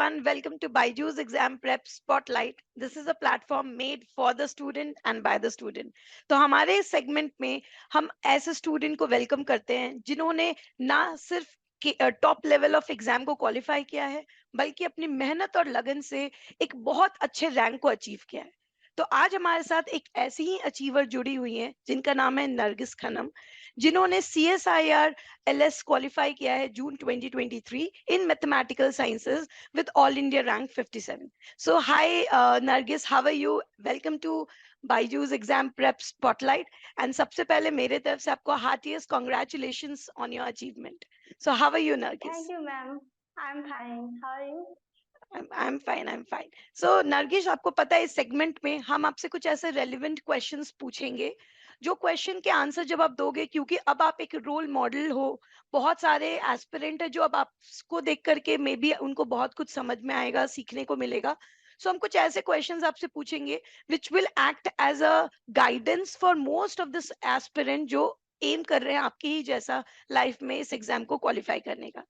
everyone. Welcome to Byju's Exam Prep Spotlight. This is a platform made for the student and by the student. तो हमारे इस segment में हम ऐसे student को वेलकम करते हैं जिन्होंने ना सिर्फ टॉप लेवल ऑफ एग्जाम को क्वालिफाई किया है, बल्कि अपनी मेहनत और लगन से एक बहुत अच्छे रैंक को अचीव किया है। तो आज हमारे साथ एक ऐसी ही अचीवर जुड़ी हुई हैं जिनका नाम है नरगिस खनम, जिन्होंने CSIR LS क्वालिफाई किया है जून 2023 इन mathematical sciences with all India rank 57. So hi Nargis, how are you? Welcome to Byju's Exam Prep Spotlight. And सबसे पहले मेरे तरफ से आपको heartiest congratulations on your achievement. So how are you, Nargis? Thank you, ma'am. I'm fine. How are you? I'm fine, I'm fine. So Nargis, आपको पता है इस सेगमेंट में हम आपसे कुछ ऐसे रेलिवेंट क्वेश्चंस पूछेंगे जो क्वेश्चन के आंसर जब आप दोगे, क्योंकि अब आप एक रोल मॉडल हो, बहुत सारे एस्पिरेंट है जो अब आपको देख करके मे बी उनको बहुत कुछ समझ में आएगा, सीखने को मिलेगा। सो हम कुछ ऐसे क्वेश्चंस आपसे पूछेंगे which will act as a guidance for most of this aspirant जो एम कर रहे हैं आपके ही जैसा लाइफ में इस एग्जाम को क्वालिफाई करने का।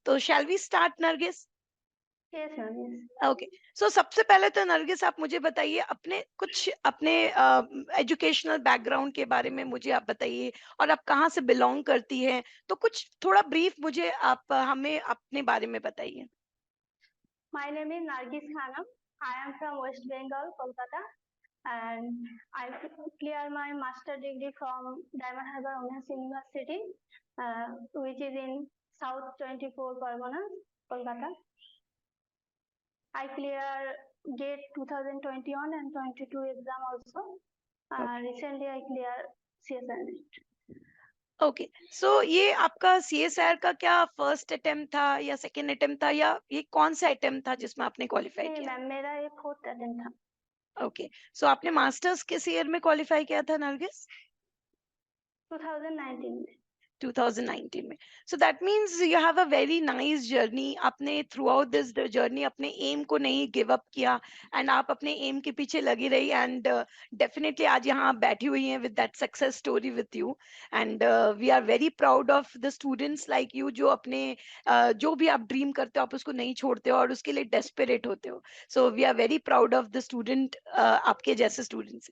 तो shall we start Nargis? Yes, ma'am. Yes. Okay. So सबसे पहले तो नरगिस आप मुझे बताइए अपने एजुकेशनल बैकग्राउंड के बारे में मुझे आप बताइए, और आप कहाँ से बिलोंग करती हैं। तो कुछ थोड़ा ब्रीफ मुझे आप हमें अपने बारे में बताइए। My name is Nargis Khanam. I am from West Bengal, Kolkata, and I clear my master degree from Diamond Harbour Women's University, which is in South 24 Parganas, Kolkata. I clear GATE 2021 and 22 exam also. Recently I clear CSNET. Okay. So ये आपका CSIR का क्या first attempt था या second attempt था, या ये कौन सा अटेम्प्ट था जिसमें आपने क्वालिफाई नहीं किया? मैम, मेरा ये 4th अटेम्प्ट था। ओके। सो आपने मास्टर्स किस ईयर में क्वालिफाई किया था नरगिस? 2019 में। 2019 में। So that means you have a very nice journey. आपने थ्रू आउट दिस जर्नी अपने एम को नहीं गिव अप किया, एंड आप अपने एम के पीछे लगी रही, एंड डेफिनेटली आज यहाँ आप बैठी हुई हैं with that success story with you. And we are very proud of the students like you जो अपने जो भी आप ड्रीम करते हो आप उसको नहीं छोड़ते हो और उसके लिए डेस्परेट होते हो। So we are very proud of the student, आपके जैसे स्टूडेंट्स।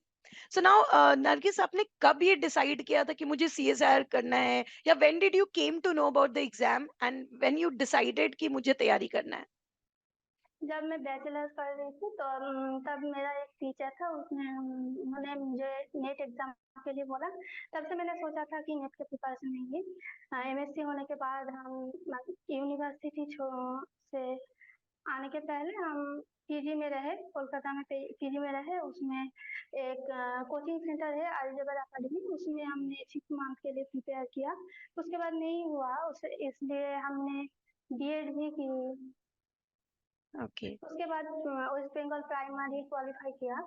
सो नाउ नरगिस, आपने कब ये डिसाइड किया था कि मुझे CSIR करना है, या when did you came to know about the exam and when you decided कि मुझे तैयारी करना है? जब मैं बैचलर्स कर रही थी तो तब मेरा एक टीचर था, उन्होंने मुझे नेट एग्जाम के लिए बोला। तब से मैंने सोचा था कि नेट के प्रिपरेशन लेंगे। MSc होने के बाद हम यूनिवर्सिटी से आने के पहले हम पीजी में रहे, कोलकाता में पीजी में रहे। उसमें एक कोचिंग सेंटर है अलजेबर अकेडमी, उसमें हमने 6 मंथ के लिए प्रिपेयर किया। उसके बाद नहीं हुआ इसलिए हमने बीएड भी की। ओके। उसके बाद वेस्ट बंगाल प्राइमरी क्वालिफाई किया,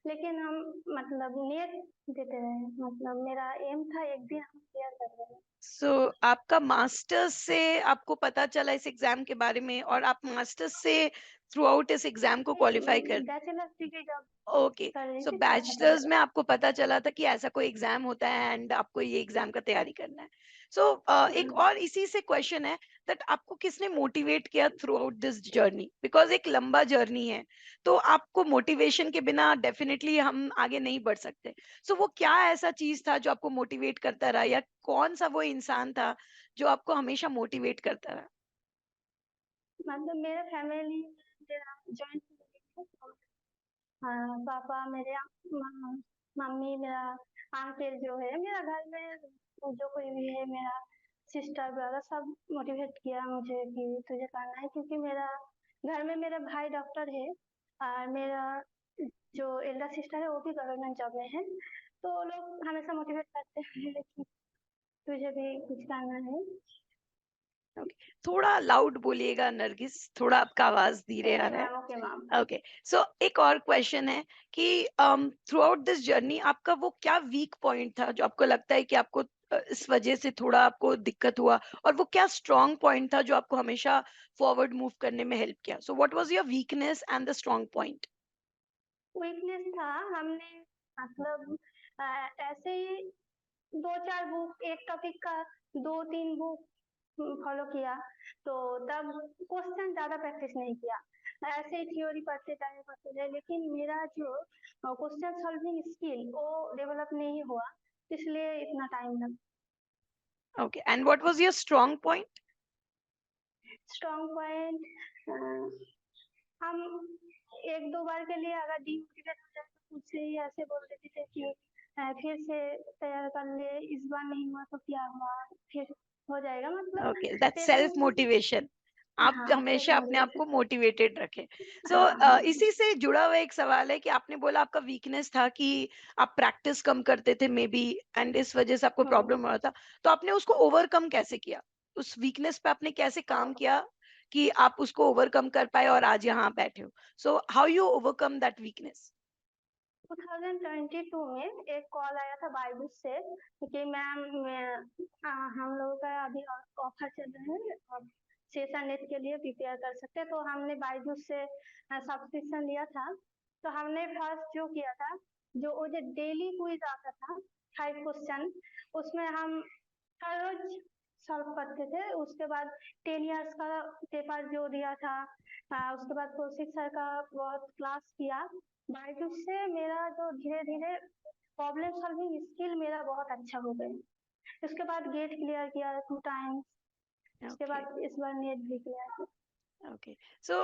लेकिन हम मतलब नेट देते रहे। मतलब मेरा एम था एक दिन हम क्लियर कर रहे। सो आपका मास्टर्स से आपको पता चला इस एग्जाम के बारे में, और आप मास्टर्स से थ्रू आउट इस एग्जाम को क्वालिफाई कर। बैचलर्स डिग्री जब ओके। कर रही सो थी तब पता बैचलर्स चला। में आपको पता चला था कि ऐसा कोई एग्जाम होता है एंड आपको ये एग्जाम का तैयारी करना है। सो एक और इसी से क्वेश्चन है दैट आपको किसने मोटिवेट किया through out this journey, because एक लंबा जर्नी है, तो आपको मोटिवेशन के बिना डेफिनेटली हम आगे नहीं बढ़ सकते। सो वो क्या ऐसा चीज था जो आपको मोटिवेट करता रहा, या कौन सा वो इंसान था जो आपको हमेशा मोटिवेट करता रहा? मतलब मेरे फैमिली मेरा जॉइंट फैमिली है। पापा मेरे, मम्मी, मेरा अंकल जो है, मेरा घर में जो कोई भी है, मेरा सिस्टर ब्रदर सब मोटिवेट किया मुझे कि तुझे करना है, क्योंकि मेरा घर में मेरा भाई डॉक्टर है और मेरा जो एल्डर सिस्टर है वो भी गवर्नमेंट जॉब में है। तो लोग हमेशा मोटिवेट करते हैं कि तुझे भी कुछ करना है। Okay. थोड़ा लाउड बोलिएगा नरगिस, थोड़ा आपका आवाज धीरे आ ओके रहा है। Ma'am, okay ma'am. ओके। सो एक और क्वेश्चन है कि थ्रू आउट दिस जर्नी आपका वो क्या वीक पॉइंट था जो आपको लगता है कि आपको इस वजह से थोड़ा आपको दिक्कत हुआ, और वो क्या स्ट्रॉन्ग पॉइंट था जो आपको हमेशा फॉरवर्ड मूव करने में हेल्प किया? So what was your weakness and the strong point? Weakness था, हमने मतलब ऐसे ही 2-4 बुक एक टॉपिक का 2-3 बुक फॉलो किया, तो तब क्वेश्चन ज्यादा प्रैक्टिस नहीं किया। ऐसे ही थ्योरी पढ़ते जाए, लेकिन मेरा जो क्वेश्चन सॉल्विंग स्किल वो डेवलप नहीं हुआ, इसलिए इतना टाइम लगा। Okay, and what was your strong point? Strong point, हम एक दो बार के लिए अगर डीमोटिवेट हो जाए तो खुद से ही ऐसे बोल देते थे कि फिर से तैयार कर ले, इस बार नहीं हुआ तो क्या हुआ, फिर हो जाएगा, मतलब Okay, that's self patience. motivation. आप हाँ, सेल्फ हमेशा अपने आप मोटिवेशन। को मोटिवेटेड रखें। सो हाँ हाँ इसी से जुड़ा हुआ एक सवाल है कि आपने बोला आपका वीकनेस था कि आप प्रैक्टिस कम करते थे मे बी, एंड इस वजह से आपको हाँ। प्रॉब्लम हो रहा था। तो आपने उसको ओवरकम कैसे किया? उस वीकनेस पे आपने कैसे काम किया कि आप उसको ओवरकम कर पाए और आज यहाँ बैठे हो? So how you overcome that weakness? 2022 में एक कॉल आया था बायजूस से कि मैम हम लोगों का अभी ऑफर चल रहा है, अब सेशन नेट के लिए प्रिपेयर कर सकते हैं। तो हमने बायजूस से सब्सक्रिप्शन लिया था। तो हमने फर्स्ट जो किया था, जो वो जो डेली क्विज आता था 5 क्वेश्चन, उसमें हम हर रोज सॉल्व करते थे। उसके बाद 10 इयर्स का पेपर जो दिया था, उसके बाद कौशिक सर का बहुत क्लास किया। बायजूस से मेरा जो धीरे धीरे प्रॉब्लम सॉल्विंग स्किल मेरा बहुत अच्छा हो गया। उसके बाद गेट क्लियर किया 2 टाइम्स। उसके ओके, बाद इस बार नेट भी क्लियर किया। ओके। सो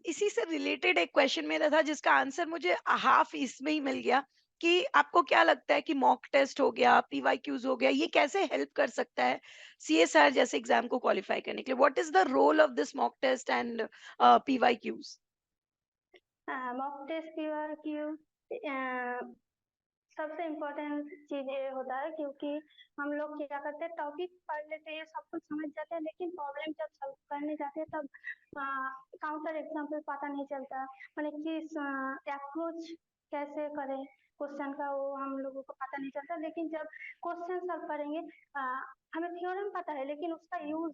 इसी से रिलेटेड एक क्वेश्चन मेरा था जिसका आंसर मुझे हाफ इसमें ही मिल गया कि आपको क्या लगता है कि मॉक टेस्ट हो गया, पीवाईक्यूज हो गया, ये कैसे हेल्प कर सकता है सीएसआर जैसे एग्जाम को क्वालिफाई करने के लिए? What is the role of this mock test and PYQs? Mock test clear की सबसे इम्पोर्टेंट चीज ये होता है, क्योंकि हम लोग क्या करते हैं, टॉपिक पढ़ लेते हैं, सब कुछ समझ जाते हैं, लेकिन प्रॉब्लम जब सॉल्व करने जाते हैं तब काउंटर एग्जाम्पल पता नहीं चलता, मैंने किस अप्रोच कैसे करें क्वेश्चन का, वो हम लोगों को पता नहीं चलता। लेकिन जब क्वेश्चन सॉल्व करेंगे, हमें थ्योरम पता है लेकिन उसका यूज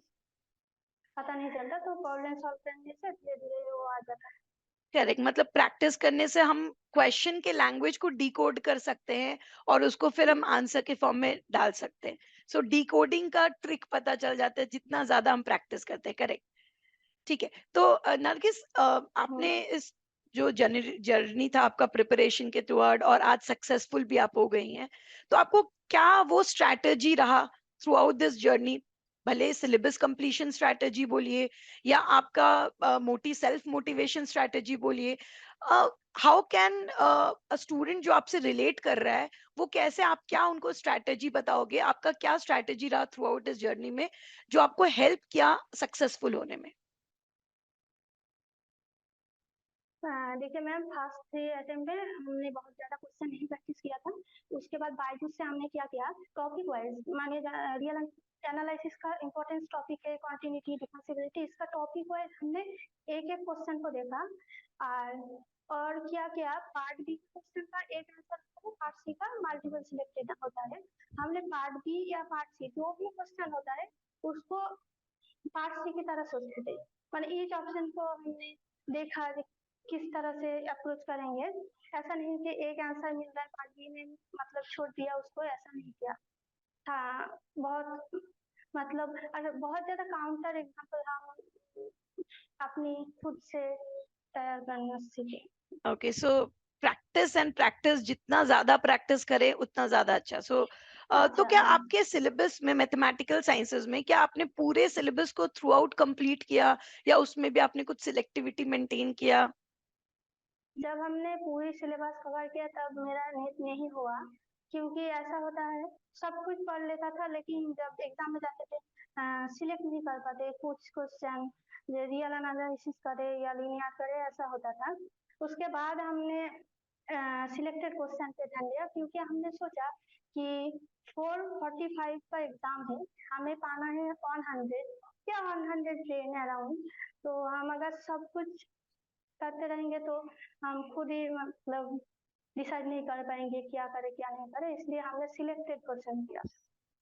पता नहीं चलता, तो प्रॉब्लम सॉल्व करने से धीरे धीरे वो आ जाता है। करेक्ट, मतलब प्रैक्टिस करने से हम क्वेश्चन के लैंग्वेज को डिकोड कर सकते हैं और उसको फिर हम आंसर के फॉर्म में डाल सकते हैं। सो डिकोडिंग का ट्रिक पता चल जाता है जितना ज्यादा हम प्रैक्टिस करते हैं। करेक्ट, ठीक है। तो नरगिस, आपने हम्म। इस जो जर्नी था आपका प्रिपरेशन के टुवर्ड, और आज सक्सेसफुल भी आप हो गई हैं, तो आपको क्या वो स्ट्रैटेजी रहा थ्रू आउट दिस जर्नी? भले सिलेबस कंप्लीशन स्ट्रैटेजी बोलिए या आपका मोटी सेल्फ मोटिवेशन स्ट्रैटेजी बोलिए, हाउ कैन अ स्टूडेंट जो आपसे रिलेट कर रहा है, वो कैसे, आप क्या उनको स्ट्रैटेजी बताओगे? आपका क्या स्ट्रैटेजी रहा थ्रू आउट दिस जर्नी में जो आपको हेल्प किया सक्सेसफुल होने में? देखिए मैम, फर्स्ट 3 अटेम्प्ट में हमने बहुत ज़्यादा क्वेश्चन नहीं प्रैक्टिस किया था। उसके बाद बायजूस से हमने क्या किया, टॉपिक वाइज मानिए रियल एनालिसिस का इम्पोर्टेंस टॉपिक है, कॉन्टिन्यूटी, डिफरेंशिएबिलिटी, इसका टॉपिक वाइज हमने एक एक क्वेश्चन को देखा। और क्या किया, पार्ट बी क्वेश्चन का एक आंसर होता है, पार्ट सी का मल्टीपल सिलेक्टेड होता है। हमने पार्ट बी या पार्ट सी जो भी क्वेश्चन होता है उसको पार्ट सी की तरह सोचते थे। मैंने ईच ऑप्शन को हमने देखा किस तरह से अप्रोच करेंगे। ऐसा नहीं कि एक आंसर मिल रहा है पार्ट बी ने मतलब छोड़ दिया उसको, ऐसा नहीं किया था। बहुत मतलब बहुत ज्यादा काउंटर एग्जाम्पल हम अपनी खुद से तैयार करना सीखे। Okay, so practice and practice, जितना ज्यादा प्रैक्टिस करें उतना ज्यादा अच्छा। सो तो अच्छा, क्या हाँ। आपके सिलेबस में मैथमेटिकल साइंसेज में क्या आपने पूरे सिलेबस को थ्रू आउट कंप्लीट किया या उसमें भी आपने कुछ सिलेक्टिविटी मेंटेन किया? जब हमने पूरी सिलेबस कवर किया तब मेरा नेट नहीं हुआ, क्योंकि ऐसा होता है सब कुछ पढ़ लेता था लेकिन जब एग्जाम में जाते थे सिलेक्ट नहीं कर पाते, कुछ क्वेश्चन रियल एनालिसिस करे या लीनियर करे, ऐसा होता था। उसके बाद हमने सिलेक्टेड क्वेश्चन पे ध्यान दिया, क्योंकि हमने सोचा कि 445 का एग्जाम है, हमें पाना है 100 या 110 अराउंड। तो हम अगर सब कुछ करते रहेंगे तो हम खुद ही मतलब डिसाइड नहीं कर पाएंगे क्या करे क्या नहीं करे, इसलिए हमने सिलेक्टेड क्वेश्चन किया।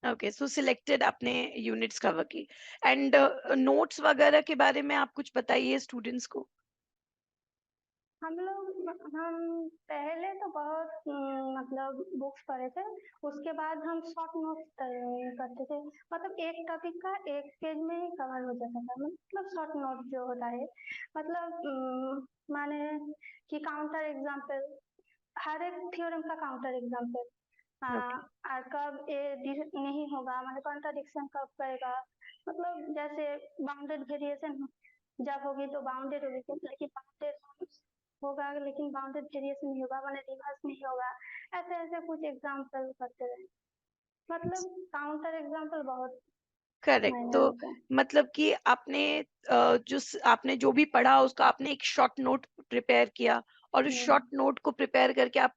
ओके, सो सिलेक्टेड आपने यूनिट्स कवर की। एंड नोट्स वगैरह के बारे में आप कुछ बताइए स्टूडेंट्स को। हम लोग हम पहले तो बहुत मतलब बुक्स पढ़े थे, उसके बाद हम शॉर्ट नोट्स करते थे। मतलब एक टॉपिक का एक पेज में ही कवर हो जाता था, मतलब शॉर्ट नोट जो होता है, मतलब माने कि काउंटर एग्जाम्पल, हर एक थ्योरम का काउंटर एग्जाम्पल, ओके कब ये नहीं होगा, मतलब कॉन्ट्राडिक्शन कब करेगा, मतलब जैसे बाउंडेड वेरिएशन जब होगी तो बाउंडेड होगी, लेकिन बाउंडेड होगा लेकिन बाउंडेड वेरिएशन नहीं होगा, मतलब रिवर्स नहीं होगा। ऐसे ऐसे कुछ एग्जाम्पल करते रहे, मतलब काउंटर एग्जाम्पल बहुत करेक्ट। मायने तो रखते हैं। मतलब कि आपने आपने जो भी पढ़ा उसका आपने एक शॉर्ट नोट प्रिपेयर किया और उस शॉर्ट नोट को प्रिपेयर करके आप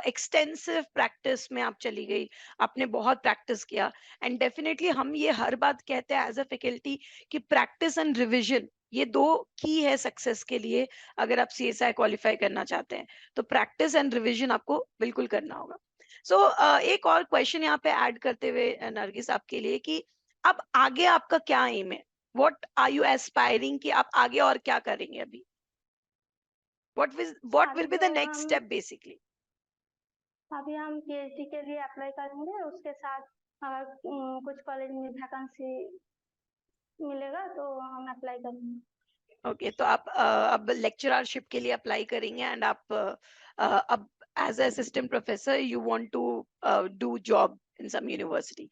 एक्सटेंसिव प्रैक्टिस में आप चली गई, आपने बहुत प्रैक्टिस किया। एंड डेफिनेटली हम ये हर बात कहते हैं एज अ फैकल्टी कि प्रैक्टिस एंड रिविजन ये दो की है सक्सेस के लिए। अगर आप सीएसआई क्वालिफाई करना चाहते हैं तो प्रैक्टिस एंड रिविजन आपको बिल्कुल करना होगा। सो एक और क्वेश्चन यहाँ पे ऐड करते हुए नरगिस आपके लिए कि अब आगे आपका क्या एम है? व्हाट आर यू एस्पायरिंग कि आप आगे और क्या करेंगे अभी? व्हाट विल अभी बी तो द नेक्स्ट हम स्टेप बेसिकली? अभी हम पीएचडी के लिए अप्लाई करेंगे, उसके साथ अगर कुछ कॉलेज में वैकेंसी मिलेगा तो हम अप्लाई करेंगे। ओके, तो आप अब लेक्चररशिप के लिए अप्लाई करेंगे एंड आप अब as assistant professor you want to do job in some university.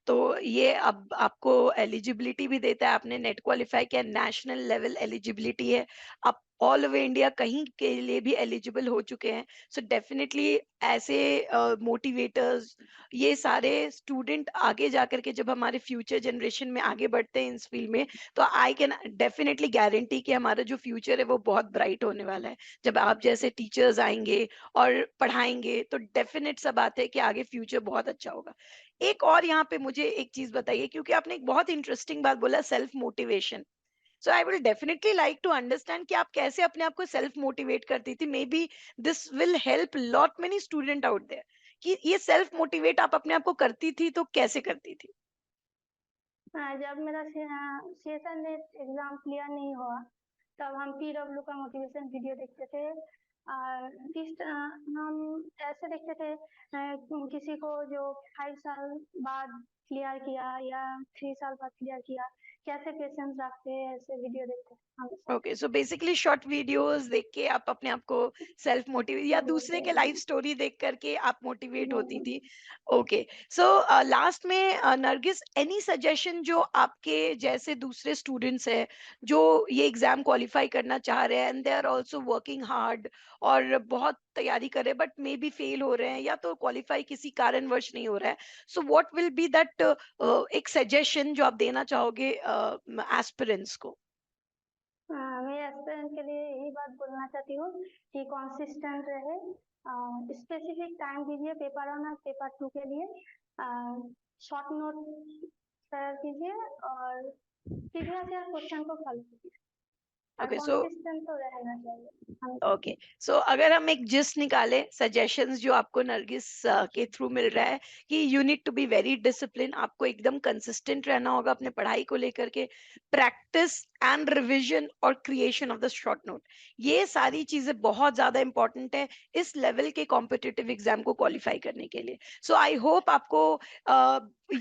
तो ये अब आपको एलिजिबिलिटी भी देता है, आपने नेट क्वालिफाई किया, नेशनल लेवल एलिजिबिलिटी है, आप ऑल ओवर इंडिया कहीं के लिए भी एलिजिबल हो चुके हैं। सो डेफिनेटली ऐसे मोटिवेटर्स, ये सारे स्टूडेंट आगे जाकर के जब हमारे फ्यूचर जनरेशन में आगे बढ़ते हैं इस फील्ड में, तो आई कैन डेफिनेटली गारंटी कि हमारा जो फ्यूचर है वो बहुत ब्राइट होने वाला है। जब आप जैसे टीचर्स आएंगे और पढ़ाएंगे तो डेफिनेट सा बात है कि आगे फ्यूचर बहुत अच्छा होगा। एक और यहाँ पे मुझे एक चीज बताइए, क्योंकि आपने एक बहुत इंटरेस्टिंग बात बोला, self motivation. So I will definitely like to understand कि आप कैसे अपने आप को सेल्फ मोटिवेट करती थी। Maybe this will help lot many student out there कि ये सेल्फ मोटिवेट आप अपने आप को करती थी तो कैसे करती थी? जब मेरा सीएसआई नेट एग्जाम क्लियर नहीं हुआ, तब हम पीडब्ल्यू का मोटिवेशन वीडियो देखते थे। हम ऐसे देखते थे किसी को जो 5 साल बाद क्लियर किया या 3 साल बाद क्लियर किया, कैसे पेशेंस रखते हैं, ऐसे वीडियो देखते हैं हमेशा। Okay, so basically short videos देख के आप अपने आप को सेल्फ मोटिवेट या दूसरे के लाइफ स्टोरी देख करके आप मोटिवेट होती थी। ओके, सो लास्ट में नरगिस, एनी सजेशन जो आपके जैसे दूसरे स्टूडेंट्स हैं जो ये एग्जाम क्वालिफाई करना चाह रहे हैं and they are also working hard और बहुत तैयारी कर रहे हैं बट मे बी फेल हो रहे हैं या तो क्वालिफाई किसी कारणवश नहीं हो रहा है, so what will be that एक सजेशन जो आप देना चाहोगे एस्पिरेंट्स को? मैं एस्पिरेंट के लिए यही बात बोलना चाहती हूँ कि कंसिस्टेंट रहे, स्पेसिफिक टाइम दीजिए पेपर 1 और पेपर 2 के लिए, शॉर्ट नोट तैयार कीजिए और प्रीवियस ईयर क्वेश्चन को सॉल्व कीजिए, और ओके, सो कंसिस्टेंट तो रहना चाहिए हमेशा। ओके, सो अगर हम एक जिस्ट निकाले सजेशंस जो आपको नरगिस के थ्रू मिल रहा है कि you need to be very discipline, आपको एकदम कंसिस्टेंट रहना होगा अपने पढ़ाई को लेकर के, प्रैक्टिस एंड रिवीजन और creation of the short note, ये सारी चीजें बहुत ज्यादा इंपॉर्टेंट है इस लेवल के कॉम्पिटिटिव एग्जाम को क्वालिफाई करने के लिए। सो आई होप आपको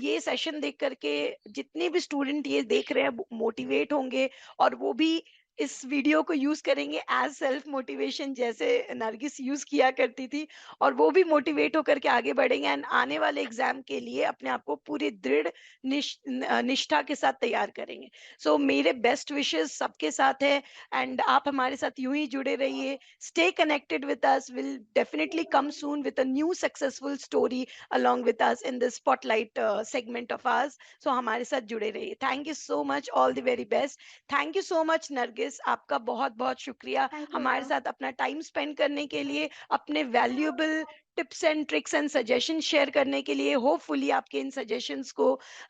ये सेशन देख करके जितने भी स्टूडेंट ये देख रहे हैं मोटिवेट होंगे और वो भी इस वीडियो को यूज करेंगे एज सेल्फ मोटिवेशन जैसे नरगिस यूज किया करती थी, और वो भी मोटिवेट होकर के आगे बढ़ेंगे एंड आने वाले एग्जाम के लिए अपने आप को पूरी दृढ़ निष्ठा के साथ तैयार करेंगे। सो मेरे बेस्ट विशेस सबके साथ है एंड आप हमारे साथ यूं ही जुड़े रहिए। Stay connected with us, will definitely come soon with a new successful story along with us in this spotlight segment of ours. So हमारे साथ जुड़े रहिए। Thank you so much, all the very best. Thank you so much Nargis, आपका बहुत बहुत शुक्रिया thank you हमारे ma'am. साथ अपना टाइम स्पेंड करने के लिए, अपने valuable tips and tricks and suggestion share करने के लिए। होपफुली आपके इन सजेशंस को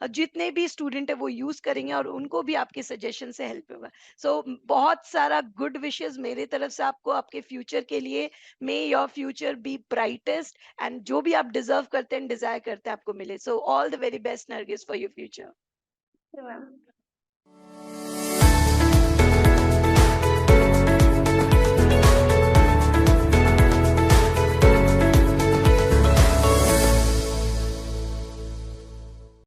जितने भी स्टूडेंट है वो यूज करेंगे और उनको भी आपके सजेशन से हेल्प होगा। सो बहुत सारा गुड विशेस मेरे तरफ से आपको आपके फ्यूचर के लिए। May your future be brightest and जो भी आप डिजर्व करते हैं डिजायर करते हैं आपको मिले। So all the very best Nargis for your future. Ma'am.